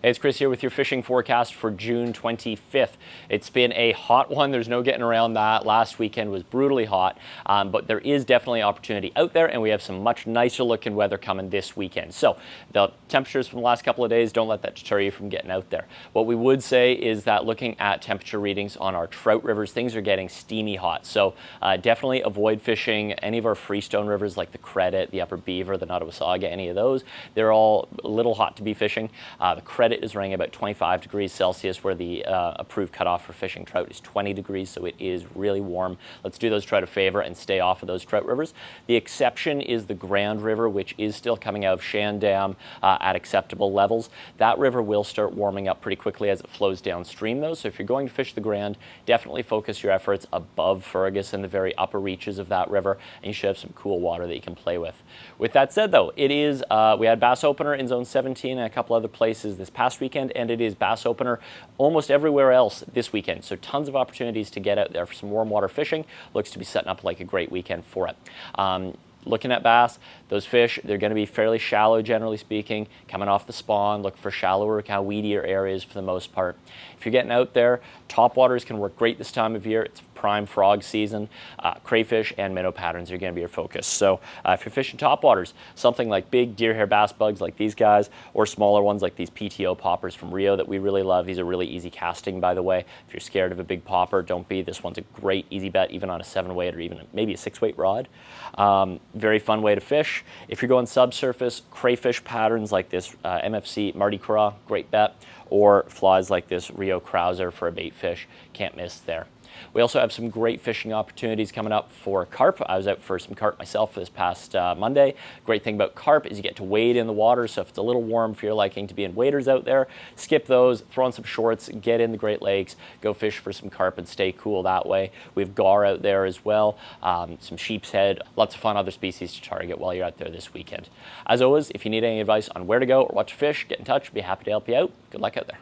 Hey, it's Chris here with your fishing forecast for June 25th. It's been a hot one. There's no getting around that. Last weekend was brutally hot, but there is definitely opportunity out there, and we have some much nicer looking weather coming this weekend. So the temperatures from the last couple of days, don't let that deter you from getting out there. What we would say is that looking at temperature readings on our trout rivers, things are getting steamy hot. So definitely avoid fishing any of our freestone rivers like the Credit, the Upper Beaver, the Nottawasaga, any of those. They're all a little hot to be fishing. The Credit is running about 25 degrees Celsius, where the approved cutoff for fishing trout is 20 degrees, so it is really warm. Let's do those trout a favor and stay off of those trout rivers. The exception is the Grand River, which is still coming out of Shan Dam at acceptable levels. That river will start warming up pretty quickly as it flows downstream, though, so if you're going to fish the Grand, definitely focus your efforts above Fergus and the very upper reaches of that river, and you should have some cool water that you can play with. With that said, though, it is, we had bass opener in zone 17 and a couple other places this past weekend, and it is bass opener almost everywhere else this weekend. So tons of opportunities to get out there for some warm water fishing. Looks to be setting up like a great weekend for it. Looking at bass, those fish, they're going to be fairly shallow, generally speaking, coming off the spawn. Look for shallower, kind of weedier areas for the most part. If you're getting out there, topwaters can work great this time of year. It's prime frog season. Crayfish and minnow patterns are going to be your focus. So if you're fishing topwaters, something like big deer hair bass bugs like these guys, or smaller ones like these PTO poppers from Rio that we really love. These are really easy casting, by the way. If you're scared of a big popper, don't be. This one's a great easy bet, even on a 7-weight or even maybe a 6-weight rod. Very fun way to fish. If you're going subsurface, crayfish patterns like this MFC Mardi Gras, great bet, or flies like this Rio Krauser for a bait fish, can't miss there. We also have some great fishing opportunities coming up for carp. I was out for some carp myself this past Monday. Great thing about carp is you get to wade in the water, so if it's a little warm for your liking to be in waders out there, skip those, throw on some shorts, get in the Great Lakes, go fish for some carp and stay cool that way. We have gar out there as well, some sheep's head, lots of fun other species to target while you're out there this weekend. As always, if you need any advice on where to go or what to fish, get in touch. Be happy to help you out. Good luck out there.